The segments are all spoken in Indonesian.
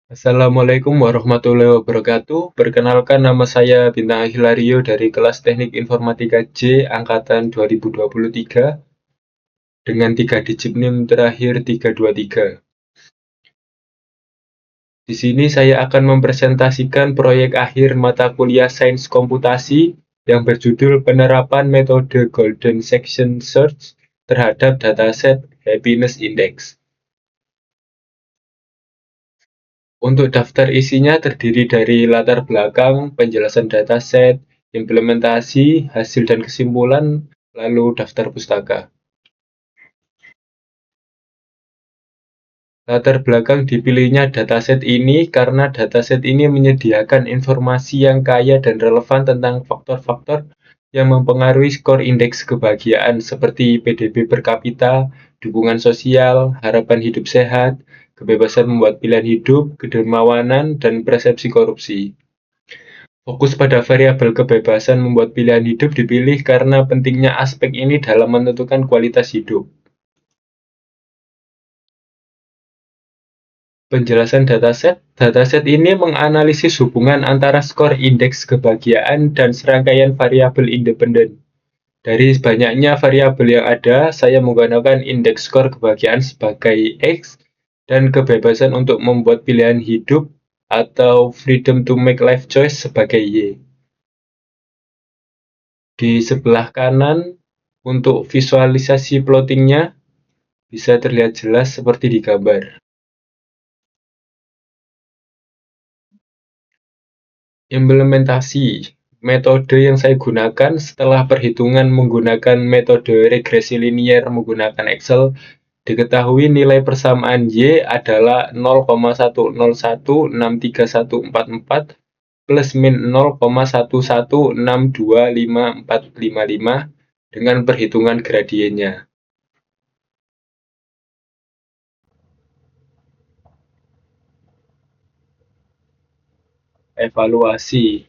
Assalamualaikum warahmatullahi wabarakatuh. Perkenalkan, nama saya Bintang Hilario dari kelas Teknik Informatika J angkatan 2023 dengan 3 digit NIM terakhir 323. Di sini saya akan mempresentasikan proyek akhir mata kuliah Sains Komputasi yang berjudul Penerapan Metode Golden Section Search terhadap Dataset Happiness Index. Untuk daftar isinya terdiri dari latar belakang, penjelasan dataset, implementasi, hasil dan kesimpulan, lalu daftar pustaka. Latar belakang dipilihnya dataset ini karena dataset ini menyediakan informasi yang kaya dan relevan tentang faktor-faktor yang mempengaruhi skor indeks kebahagiaan seperti PDB per kapita, dukungan sosial, harapan hidup sehat, kebebasan membuat pilihan hidup, kedermawanan, dan persepsi korupsi. Fokus pada variabel kebebasan membuat pilihan hidup dipilih karena pentingnya aspek ini dalam menentukan kualitas hidup. Penjelasan dataset. Dataset ini menganalisis hubungan antara skor indeks kebahagiaan dan serangkaian variabel independen. Dari banyaknya variabel yang ada, saya menggunakan indeks skor kebahagiaan sebagai X dan kebebasan untuk membuat pilihan hidup atau freedom to make life choice sebagai Y. Di sebelah kanan, untuk visualisasi plottingnya, bisa terlihat jelas seperti di gambar. Implementasi. Metode yang saya gunakan setelah perhitungan menggunakan metode regresi linier menggunakan Excel, diketahui nilai persamaan Y adalah 0,101631444 plus min 0,116255455 dengan perhitungan gradiennya. Evaluasi.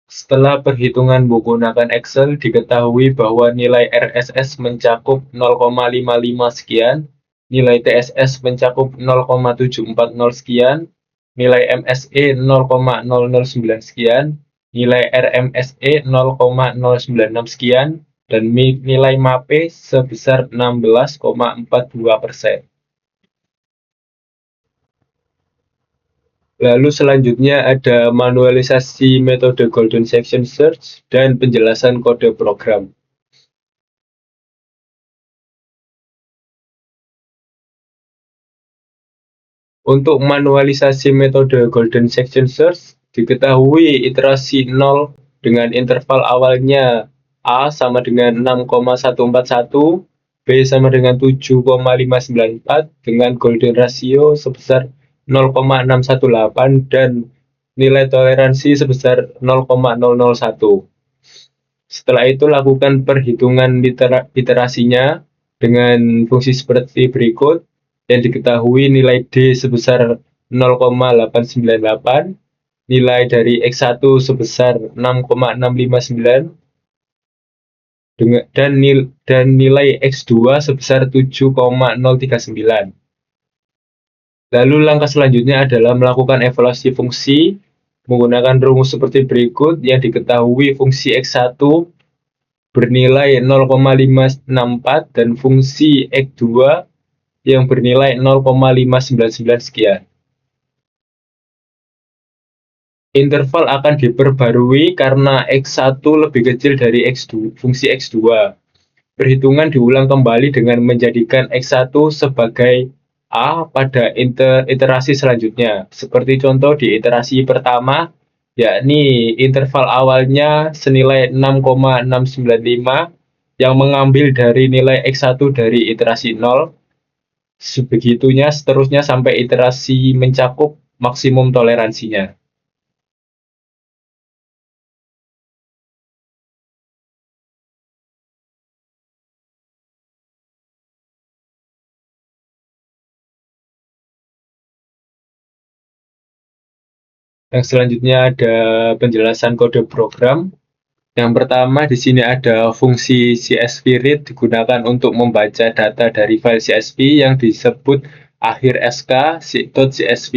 Setelah perhitungan menggunakan Excel, diketahui bahwa nilai RSS mencakup 0,55 sekian, nilai TSS mencakup 0,740 sekian, nilai MSE 0,009 sekian, nilai RMSE 0,096 sekian, dan nilai MAPE sebesar 16,42%. Lalu selanjutnya ada manualisasi metode Golden Section Search dan penjelasan kode program. Untuk manualisasi metode Golden Section Search, diketahui iterasi 0 dengan interval awalnya A sama dengan 6,141, B sama dengan 7,594 dengan golden ratio sebesar 0,618 dan nilai toleransi sebesar 0,001. Setelah itu lakukan perhitungan iterasinya dengan fungsi seperti berikut, yang diketahui nilai D sebesar 0,898, nilai dari X1 sebesar 6,659, dan nilai X2 sebesar 7,039. Lalu langkah selanjutnya adalah melakukan evaluasi fungsi menggunakan rumus seperti berikut, yang diketahui fungsi X1 bernilai 0,564 dan fungsi X2 yang bernilai 0,599 sekian. Interval akan diperbarui karena X1 lebih kecil dari fungsi X2. Perhitungan diulang kembali dengan menjadikan X1 sebagai A pada iterasi selanjutnya. Seperti contoh di iterasi pertama, yakni interval awalnya senilai 6,695 yang mengambil dari nilai X1 dari iterasi 0. Sebegitunya seterusnya sampai iterasi mencakup maksimum toleransinya. Yang selanjutnya ada penjelasan kode program. Yang pertama di sini ada fungsi CSV read digunakan untuk membaca data dari file CSV yang disebut akhir sk.csv.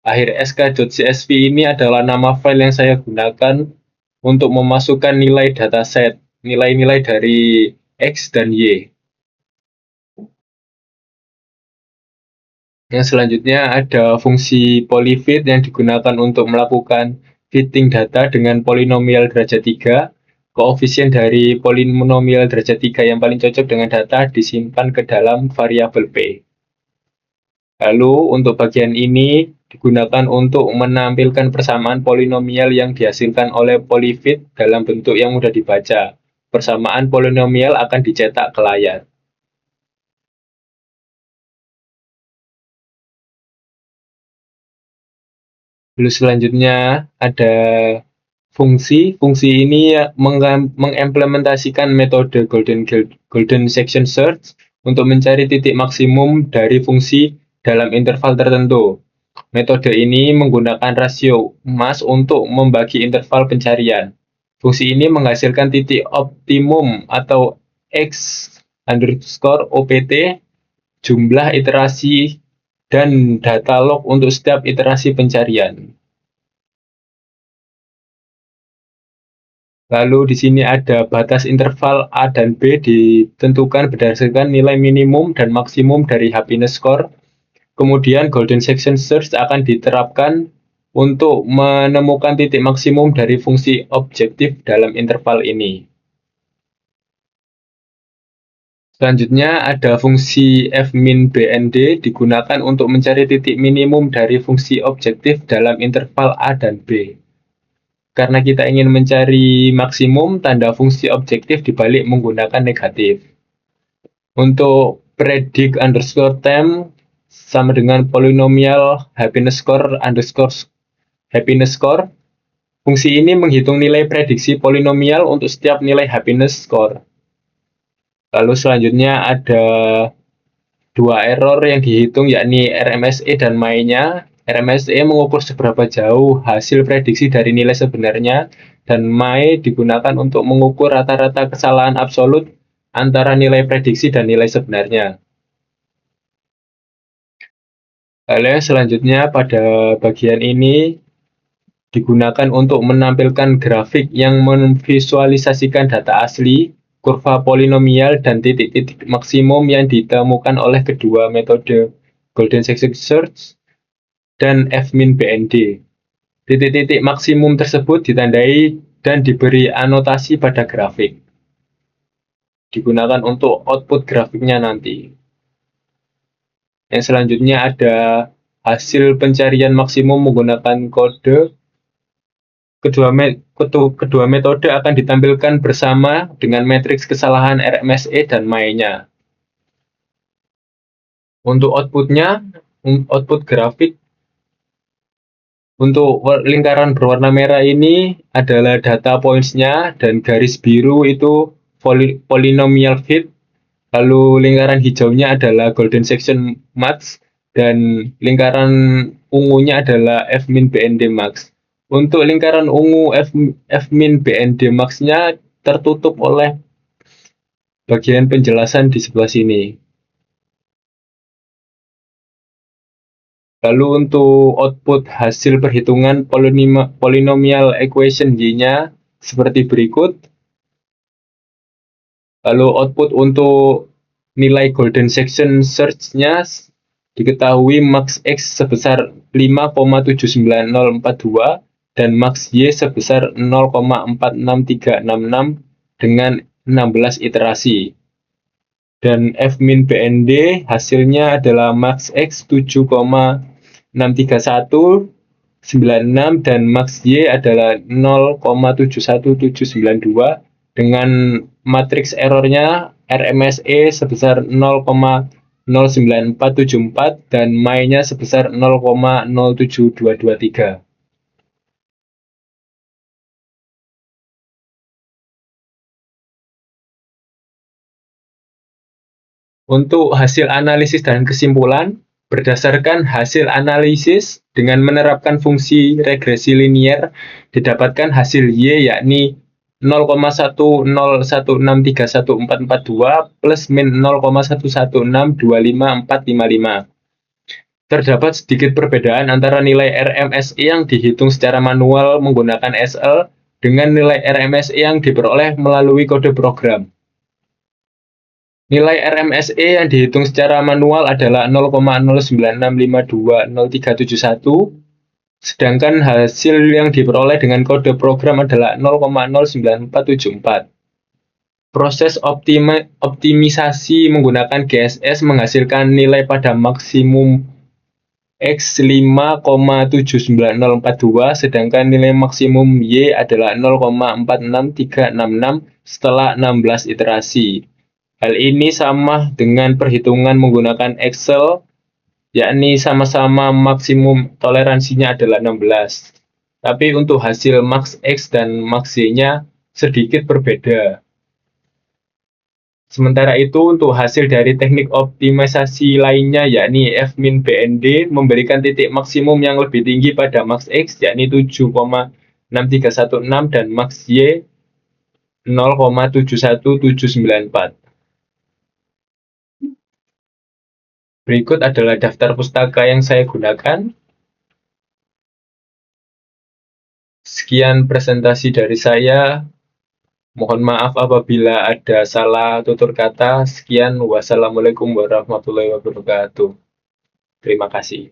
Akhir sk.csv ini adalah nama file yang saya gunakan untuk memasukkan nilai dataset, nilai-nilai dari X dan Y. Yang selanjutnya ada fungsi polyfit yang digunakan untuk melakukan fitting data dengan polinomial derajat 3. Koefisien dari polinomial derajat 3 yang paling cocok dengan data disimpan ke dalam variabel P. Lalu untuk bagian ini digunakan untuk menampilkan persamaan polinomial yang dihasilkan oleh polyfit dalam bentuk yang mudah dibaca. Persamaan polinomial akan dicetak ke layar. Lalu selanjutnya ada fungsi. Fungsi ini mengimplementasikan metode Golden Section Search untuk mencari titik maksimum dari fungsi dalam interval tertentu. Metode ini menggunakan rasio mas untuk membagi interval pencarian. Fungsi ini menghasilkan titik optimum atau X_OPT, jumlah iterasi, dan data log untuk setiap iterasi pencarian. Lalu di sini ada batas interval A dan B ditentukan berdasarkan nilai minimum dan maksimum dari happiness score. Kemudian Golden Section Search akan diterapkan untuk menemukan titik maksimum dari fungsi objektif dalam interval ini. Selanjutnya ada fungsi fmin_bnd digunakan untuk mencari titik minimum dari fungsi objektif dalam interval A dan B. Karena kita ingin mencari maksimum, tanda fungsi objektif dibalik menggunakan negatif. Untuk predict underscore time sama dengan polinomial happiness score underscore happiness score. Fungsi ini menghitung nilai prediksi polinomial untuk setiap nilai happiness score. Lalu selanjutnya ada dua error yang dihitung, yakni RMSE dan MAE-nya. RMSE mengukur seberapa jauh hasil prediksi dari nilai sebenarnya, dan MAE digunakan untuk mengukur rata-rata kesalahan absolut antara nilai prediksi dan nilai sebenarnya. Lalu selanjutnya pada bagian ini digunakan untuk menampilkan grafik yang memvisualisasikan data asli, kurva polinomial, dan titik-titik maksimum yang ditemukan oleh kedua metode Golden Section Search dan fmin_bnd. Titik-titik maksimum tersebut ditandai dan diberi anotasi pada grafik. Digunakan untuk output grafiknya nanti. Yang selanjutnya ada hasil pencarian maksimum menggunakan kode. Kedua metode akan ditampilkan bersama dengan matriks kesalahan RMSE dan MAE-nya. Untuk outputnya, output grafik untuk lingkaran berwarna merah ini adalah data points-nya, dan garis biru itu polynomial fit. Lalu lingkaran hijaunya adalah Golden Section Max, dan lingkaran ungunya adalah fmin_bnd max. Untuk lingkaran ungu fmin_bnd max-nya tertutup oleh bagian penjelasan di sebelah sini. Lalu untuk output hasil perhitungan polynomial equation Y-nya seperti berikut. Lalu output untuk nilai Golden Section Search-nya diketahui max X sebesar 5,79042 dan max Y sebesar 0,46366 dengan 16 iterasi. Dan fmin_bnd hasilnya adalah max X 7,63196 dan max Y adalah 0,71792 dengan matriks errornya RMSE sebesar 0,09474 dan MAE-nya sebesar 0,07223. Untuk hasil analisis dan kesimpulan, berdasarkan hasil analisis dengan menerapkan fungsi regresi linier, didapatkan hasil Y yakni 0,101631442 plus min 0,116255455. Terdapat sedikit perbedaan antara nilai RMSE yang dihitung secara manual menggunakan SL dengan nilai RMSE yang diperoleh melalui kode program. Nilai RMSE yang dihitung secara manual adalah 0,09652031, sedangkan hasil yang diperoleh dengan kode program adalah 0,09474. Proses optimisasi menggunakan GSS menghasilkan nilai pada maksimum X 5,79042, sedangkan nilai maksimum Y adalah 0,46366 setelah 16 iterasi. Hal ini sama dengan perhitungan menggunakan Excel, yakni sama-sama maksimum toleransinya adalah 16. Tapi untuk hasil max X dan max Y-nya sedikit berbeda. Sementara itu, untuk hasil dari teknik optimisasi lainnya, yakni F-BND, memberikan titik maksimum yang lebih tinggi pada max X, yakni 7,6316, dan max Y 0,71794. Berikut adalah daftar pustaka yang saya gunakan. Sekian presentasi dari saya. Mohon maaf apabila ada salah tutur kata. Sekian, wassalamualaikum warahmatullahi wabarakatuh. Terima kasih.